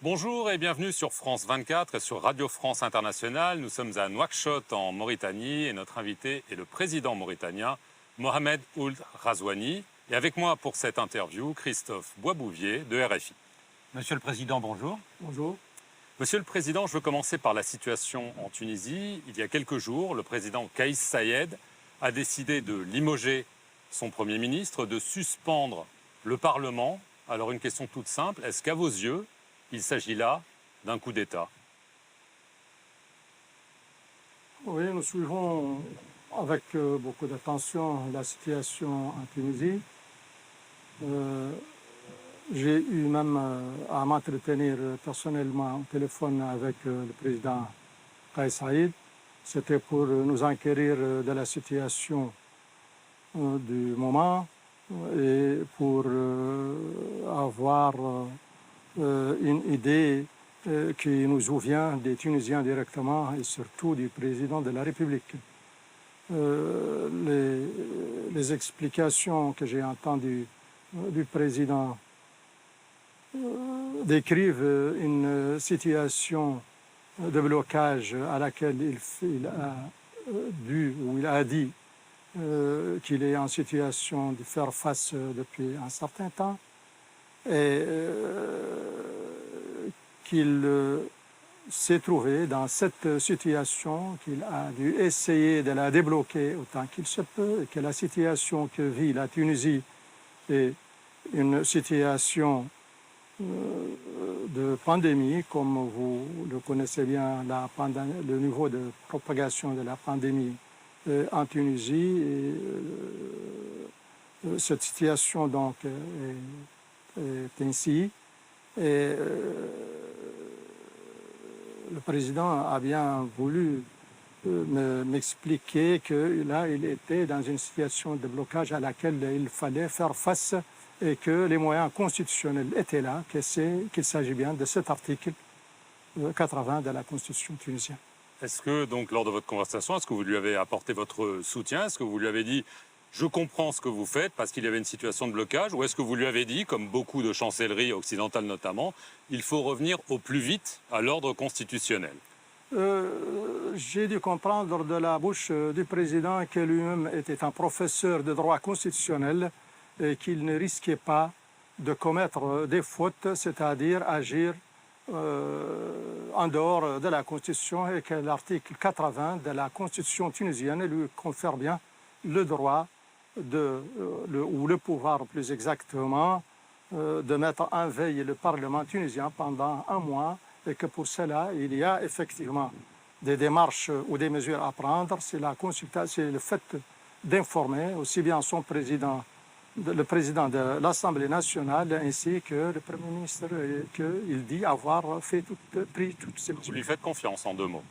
Bonjour et bienvenue sur France 24 et sur Radio France Internationale. Nous sommes à Nouakchott en Mauritanie et notre invité est le président mauritanien Mohamed Ould Ghazouani. Et avec moi pour cette interview, Christophe Boisbouvier de RFI. Monsieur le Président, bonjour. Bonjour. Monsieur le Président, je veux commencer par la situation en Tunisie. Il y a quelques jours, le président Kais Saied a décidé de limoger son Premier ministre, de suspendre le Parlement. Alors une question toute simple, est-ce qu'à vos yeux, il s'agit là d'un coup d'État? Oui, nous suivons avec beaucoup d'attention la situation en Tunisie. J'ai eu même à m'entretenir personnellement au téléphone avec le président Kais Saied. C'était pour nous enquérir de la situation du moment et pour avoir une idée qui nous vient des Tunisiens directement et surtout du président de la République. Les explications que j'ai entendues du président décrivent une situation de blocage à laquelle il a dit qu'il est en situation de faire face depuis un certain temps et qu'il s'est trouvé dans cette situation, qu'il a dû essayer de la débloquer autant qu'il se peut, et que la situation que vit la Tunisie est une situation de pandémie, comme vous le connaissez bien, le niveau de propagation de la pandémie en Tunisie. Et cette situation donc est ainsi. Et le président a bien voulu m'expliquer que là, il était dans une situation de blocage à laquelle il fallait faire face et que les moyens constitutionnels étaient là, qu'il s'agit bien de cet article 80 de la Constitution tunisienne. Est-ce que, donc, lors de votre conversation, est-ce que vous lui avez apporté votre soutien? Est-ce que vous lui avez dit « je comprends ce que vous faites » parce qu'il y avait une situation de blocage? Ou est-ce que vous lui avez dit, comme beaucoup de chancelleries occidentales notamment, il faut revenir au plus vite à l'ordre constitutionnel? J'ai dû comprendre de la bouche du président que lui-même était un professeur de droit constitutionnel et qu'il ne risquait pas de commettre des fautes, c'est-à-dire agir en dehors de la Constitution, et que l'article 80 de la Constitution tunisienne lui confère bien le droit ou le pouvoir plus exactement de mettre en veille le Parlement tunisien pendant un mois, et que pour cela il y a effectivement des démarches ou des mesures à prendre. C'est le fait d'informer aussi bien son président, le président de l'Assemblée nationale, ainsi que le Premier ministre, qu'il dit avoir pris toutes ces mesures. Vous lui faites confiance, en deux mots?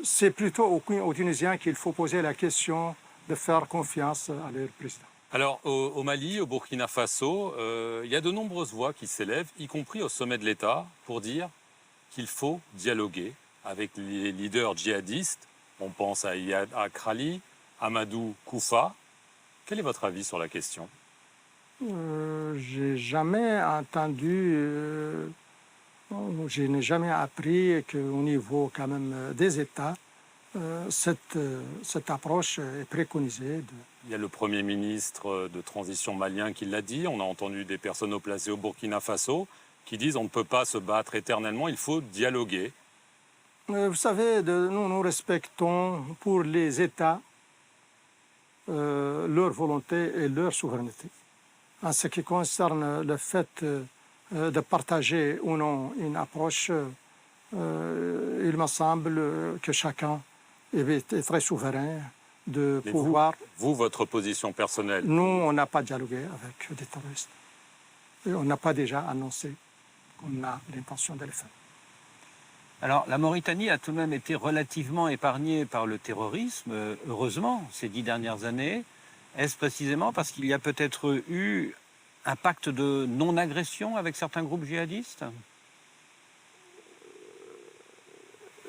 C'est plutôt aux Tunisiens qu'il faut poser la question de faire confiance à leur président. Alors, au Mali, au Burkina Faso, il y a de nombreuses voix qui s'élèvent, y compris au sommet de l'État, pour dire qu'il faut dialoguer avec les leaders djihadistes. On pense à Iyad Akrali, Amadou Koufa. Quel est votre avis sur la question? J'ai jamais entendu, je n'ai jamais appris qu'au niveau quand même des États, cette approche est préconisée. Il y a le Premier ministre de transition malien qui l'a dit. On a entendu des personnes haut placées au Burkina Faso qui disent on ne peut pas se battre éternellement, il faut dialoguer. Vous savez, nous respectons pour les États leur volonté et leur souveraineté. En ce qui concerne le fait de partager ou non une approche, il me semble que chacun est très souverain de pouvoir... Vous, votre position personnelle? Nous, on n'a pas dialogué avec des terroristes. Et on n'a pas déjà annoncé qu'on a l'intention de le faire. Alors, la Mauritanie a tout de même été relativement épargnée par le terrorisme, heureusement, ces 10 dernières années. Est-ce précisément parce qu'il y a peut-être eu un pacte de non-agression avec certains groupes djihadistes?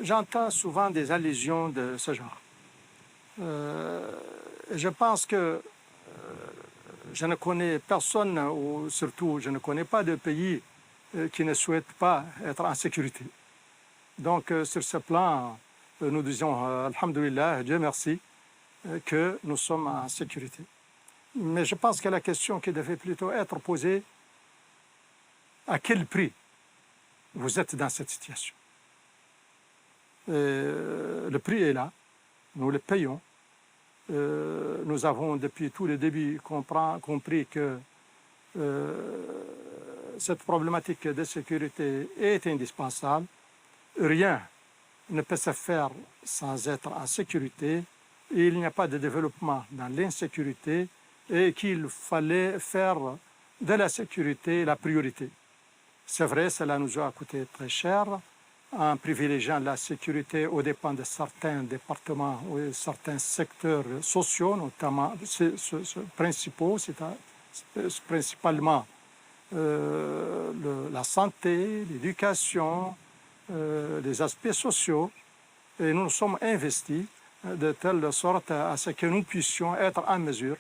J'entends souvent des allusions de ce genre. Je pense que je ne connais personne, ou surtout je ne connais pas de pays qui ne souhaitent pas être en sécurité. Donc, sur ce plan, nous disons, Alhamdulillah, Dieu merci, que nous sommes en sécurité. Mais je pense que la question qui devait plutôt être posée, à quel prix vous êtes dans cette situation? Le prix est là, nous le payons. Nous avons depuis tout le début compris que cette problématique de sécurité est indispensable. Rien ne peut se faire sans être en sécurité. Il n'y a pas de développement dans l'insécurité et qu'il fallait faire de la sécurité la priorité. C'est vrai, cela nous a coûté très cher en privilégiant la sécurité aux dépens de certains départements ou de certains secteurs sociaux, notamment principaux, c'est principalement la santé, l'éducation, les aspects sociaux. Et nous nous sommes investis de telle sorte à ce que nous puissions être en mesure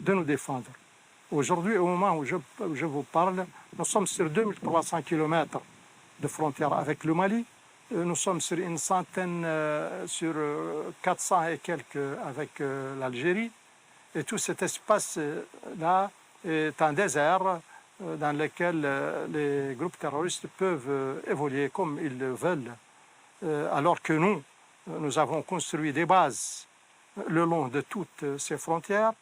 de nous défendre. Aujourd'hui, au moment où je vous parle, nous sommes sur 2300 km de frontière avec le Mali. Nous sommes sur une centaine, sur 400 et quelques avec l'Algérie. Et tout cet espace-là est un désert dans lequel les groupes terroristes peuvent évoluer comme ils le veulent. Alors que nous avons construit des bases le long de toutes ces frontières.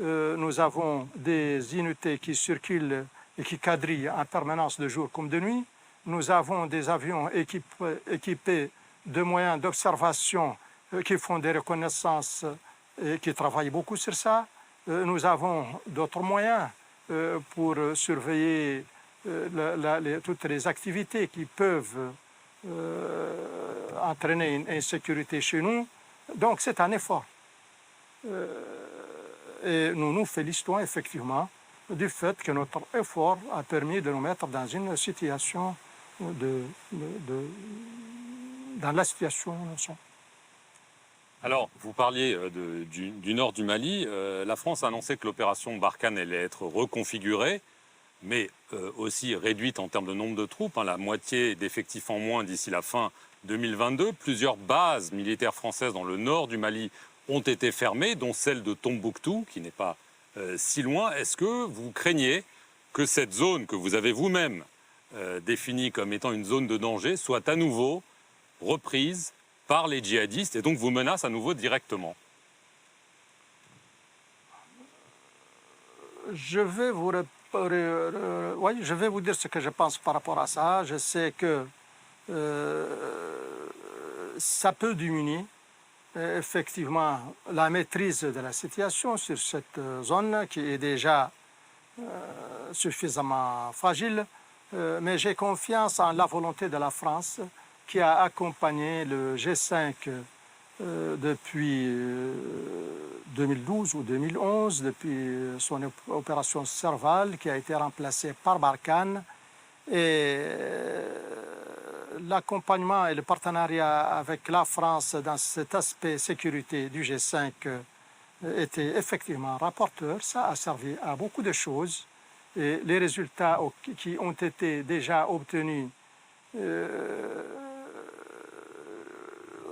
Nous avons des unités qui circulent et qui quadrillent en permanence de jour comme de nuit. Nous avons des avions équipés de moyens d'observation qui font des reconnaissances et qui travaillent beaucoup sur ça. Nous avons d'autres moyens pour surveiller toutes les activités qui peuvent entraîner une insécurité chez nous. Donc c'est un effort. Et nous nous félicitons effectivement du fait que notre effort a permis de nous mettre dans une situation dans la situation où nous sommes. Alors, vous parliez du nord du Mali. La France a annoncé que l'opération Barkhane allait être reconfigurée, mais aussi réduite en termes de nombre de troupes, la moitié d'effectifs en moins d'ici la fin 2022. Plusieurs bases militaires françaises dans le nord du Mali ont été fermées, dont celle de Tombouctou, qui n'est pas si loin. Est-ce que vous craignez que cette zone que vous avez vous-même définie comme étant une zone de danger soit à nouveau reprise par les djihadistes et donc vous menace à nouveau directement? Je vais vous dire ce que je pense par rapport à ça. Je sais que ça peut diminuer effectivement la maîtrise de la situation sur cette zone qui est déjà suffisamment fragile. Mais j'ai confiance en la volonté de la France qui a accompagné le G5 depuis 2012 ou 2011, depuis son opération Serval qui a été remplacée par Barkhane. Et l'accompagnement et le partenariat avec la France dans cet aspect sécurité du G5 était effectivement rapporteur. Ça a servi à beaucoup de choses. Et les résultats qui ont été déjà obtenus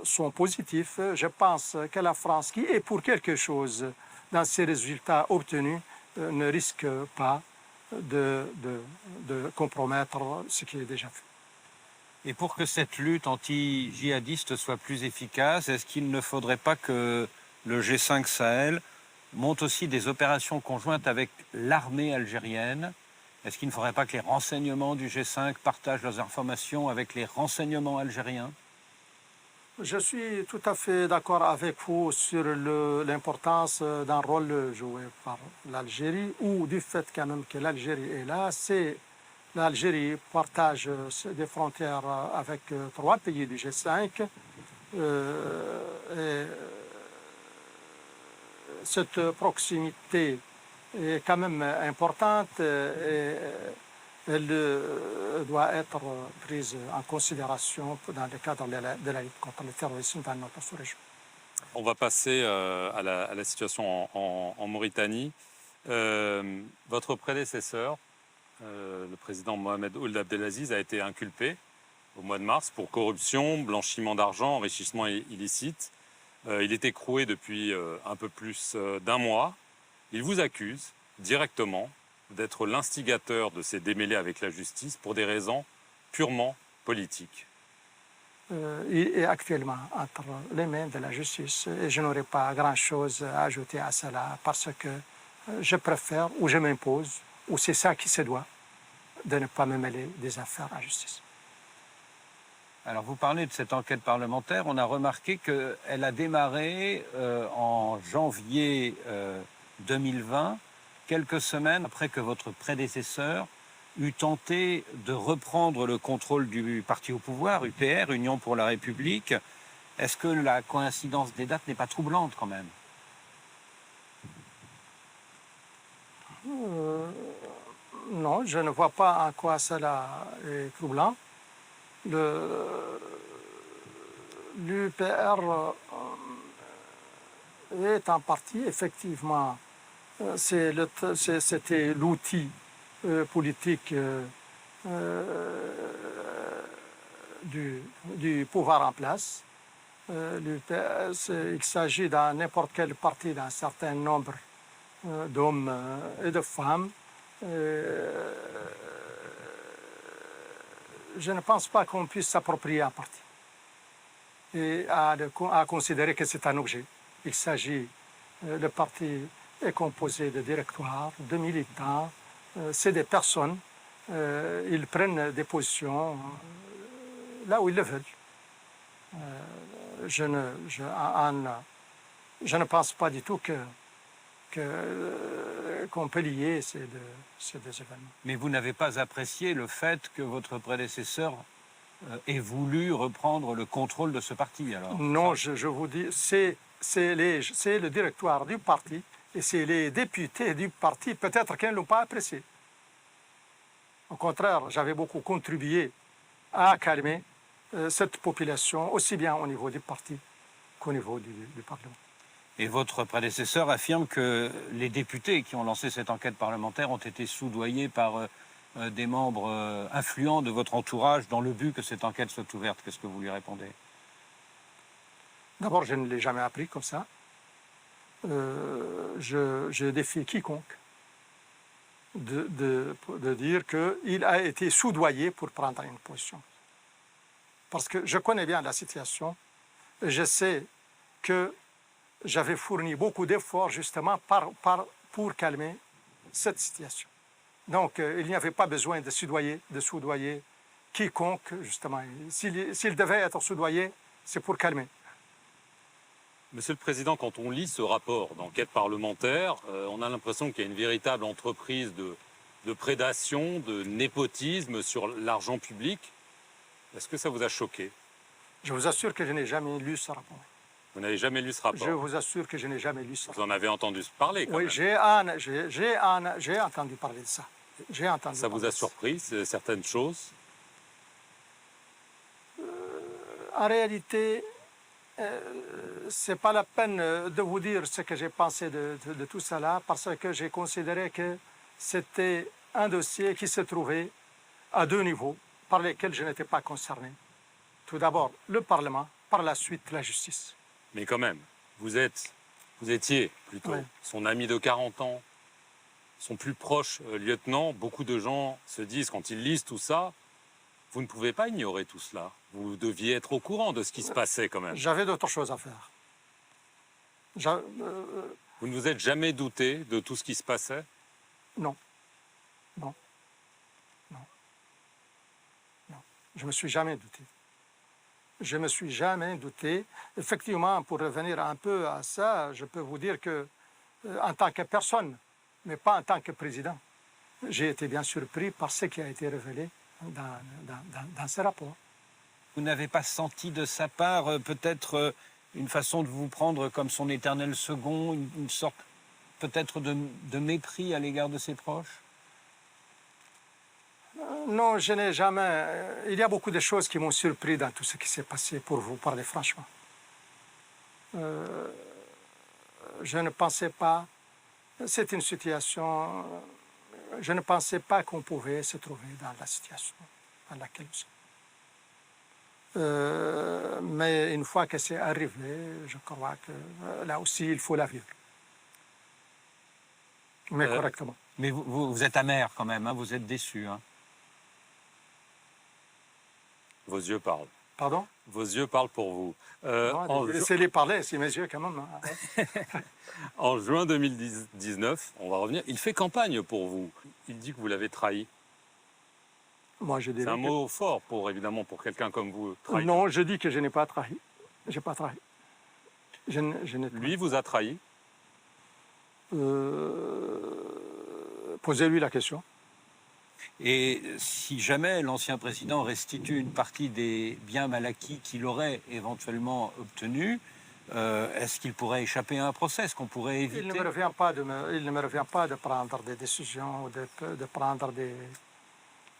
sont positifs. Je pense que la France, qui est pour quelque chose dans ces résultats obtenus, ne risque pas de compromettre ce qui est déjà fait. Et pour que cette lutte anti-djihadiste soit plus efficace, est-ce qu'il ne faudrait pas que le G5 Sahel monte aussi des opérations conjointes avec l'armée algérienne? Est-ce qu'il ne faudrait pas que les renseignements du G5 partagent leurs informations avec les renseignements algériens? Je suis tout à fait d'accord avec vous sur l'importance d'un rôle joué par l'Algérie ou du fait quand même que l'Algérie est là. L'Algérie partage des frontières avec 3 pays du G5. Cette proximité est quand même importante et elle doit être prise en considération dans le cadre de la lutte contre le terrorisme dans notre sous-région. On va passer à la situation en Mauritanie. Votre prédécesseur, Le président Mohamed Ould Abdelaziz a été inculpé au mois de mars pour corruption, blanchiment d'argent, enrichissement illicite. Il est écroué depuis un peu plus d'un mois. Il vous accuse directement d'être l'instigateur de ces démêlés avec la justice pour des raisons purement politiques. Il est actuellement entre les mains de la justice et je n'aurai pas grand-chose à ajouter à cela parce que je préfère ou je m'impose, ou c'est ça qui se doit, de ne pas me mêler des affaires à la justice. Alors vous parlez de cette enquête parlementaire, on a remarqué qu'elle a démarré en janvier 2020, quelques semaines après que votre prédécesseur eut tenté de reprendre le contrôle du parti au pouvoir, UPR, Union pour la République. Est-ce que la coïncidence des dates n'est pas troublante quand même? Non, je ne vois pas en quoi cela est troublant. L'UPR est un parti, effectivement, c'était l'outil politique du pouvoir en place. L'UPR, il s'agit d'un n'importe quel parti d'un certain nombre d'hommes et de femmes. Je ne pense pas qu'on puisse s'approprier un parti et à considérer que c'est un objet. Il s'agit, le parti est composé de directoires, de militants, c'est des personnes, ils prennent des positions là où ils le veulent. Je ne pense pas du tout qu'on peut lier ces deux événements. Mais vous n'avez pas apprécié le fait que votre prédécesseur ait voulu reprendre le contrôle de ce parti, alors? Non, je vous dis, c'est le directoire du parti et c'est les députés du parti, peut-être qu'ils ne l'ont pas apprécié. Au contraire, j'avais beaucoup contribué à calmer cette population, aussi bien au niveau du parti qu'au niveau du Parlement. Et votre prédécesseur affirme que les députés qui ont lancé cette enquête parlementaire ont été soudoyés par des membres influents de votre entourage dans le but que cette enquête soit ouverte. Qu'est-ce que vous lui répondez? D'abord, je ne l'ai jamais appris comme ça. Je défie quiconque de dire qu'il a été soudoyé pour prendre une position. Parce que je connais bien la situation et je sais que j'avais fourni beaucoup d'efforts justement pour calmer cette situation. Donc, il n'y avait pas besoin de soudoyer quiconque, justement. S'il devait être soudoyé, c'est pour calmer. Monsieur le Président, quand on lit ce rapport d'enquête parlementaire, on a l'impression qu'il y a une véritable entreprise de prédation, de népotisme sur l'argent public. Est-ce que ça vous a choqué? Je vous assure que je n'ai jamais lu ce rapport. Vous n'avez jamais lu ce rapport? Je vous assure que je n'ai jamais lu ce rapport. Vous en avez entendu parler quand même. Oui, j'ai entendu parler de ça. Ça vous a surpris, certaines choses? En réalité, ce n'est pas la peine de vous dire ce que j'ai pensé de tout cela, parce que j'ai considéré que c'était un dossier qui se trouvait à deux niveaux par lesquels je n'étais pas concerné. Tout d'abord, le Parlement, par la suite, la justice. Mais quand même, vous étiez plutôt son ami de 40 ans, son plus proche lieutenant. Beaucoup de gens se disent, quand ils lisent tout ça, vous ne pouvez pas ignorer tout cela. Vous deviez être au courant de ce qui se passait quand même. J'avais d'autres choses à faire. Vous ne vous êtes jamais douté de tout ce qui se passait? Non. Non. Non. Non. Je ne me suis jamais douté. Je ne me suis jamais douté. Effectivement, pour revenir un peu à ça, je peux vous dire que, en tant que personne, mais pas en tant que président, j'ai été bien surpris par ce qui a été révélé dans ce rapport. Vous n'avez pas senti de sa part peut-être une façon de vous prendre comme son éternel second, une sorte peut-être de mépris à l'égard de ses proches? Non, je n'ai jamais... Il y a beaucoup de choses qui m'ont surpris dans tout ce qui s'est passé, pour vous parler franchement. Je ne pensais pas... C'est une situation je ne pensais pas qu'on pouvait se trouver dans la situation dans laquelle nous sommes. Mais une fois que c'est arrivé, je crois que là aussi, il faut la vivre. Mais correctement. Mais vous êtes amer quand même, hein, vous êtes déçu. Hein. Vos yeux parlent. Pardon? Vos yeux parlent pour vous. Laissez-les parler, c'est mes yeux quand même. En juin 2019, on va revenir, il fait campagne pour vous. Il dit que vous l'avez trahi. Moi, je dirais C'est un mot fort, évidemment, pour quelqu'un comme vous. Trahi. Non, je dis que je n'ai pas trahi. Je n'ai pas trahi. Lui vous a trahi. Posez-lui la question. Et si jamais l'ancien président restitue une partie des biens mal acquis qu'il aurait éventuellement obtenus, est-ce qu'il pourrait échapper à un procès? Est-ce qu'on pourrait éviter? Il ne me revient pas de prendre des décisions ou de prendre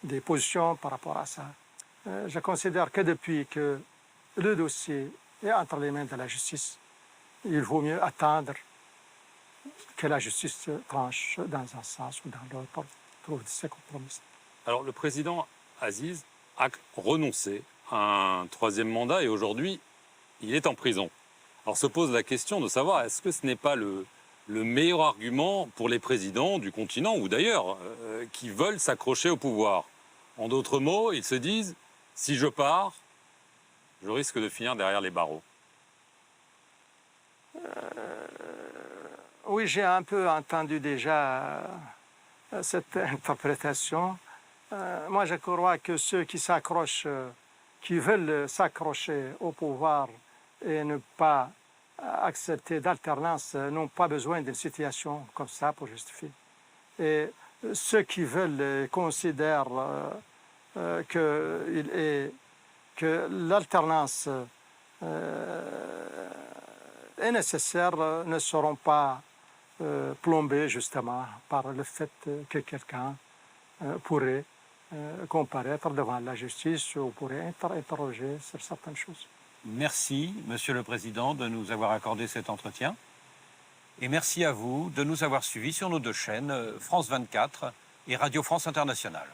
des positions par rapport à ça. Je considère que depuis que le dossier est entre les mains de la justice, il vaut mieux attendre que la justice tranche dans un sens ou dans l'autre, trouve ses compromis. Alors, le président Aziz a renoncé à un troisième mandat et aujourd'hui, il est en prison. Alors, se pose la question de savoir est-ce que ce n'est pas le meilleur argument pour les présidents du continent ou d'ailleurs qui veulent s'accrocher au pouvoir. En d'autres mots, ils se disent si je pars, je risque de finir derrière les barreaux. Oui, j'ai un peu entendu déjà cette interprétation. Moi, je crois que ceux qui s'accrochent, qui veulent s'accrocher au pouvoir et ne pas accepter d'alternance, n'ont pas besoin d'une situation comme ça pour justifier. Et ceux qui veulent considèrent que l'alternance est nécessaire ne seront pas plombés justement par le fait que quelqu'un pourrait comparaître devant la justice ou pourrait être interrogé sur certaines choses. Merci, Monsieur le Président, de nous avoir accordé cet entretien. Et merci à vous de nous avoir suivis sur nos deux chaînes, France 24 et Radio France Internationale.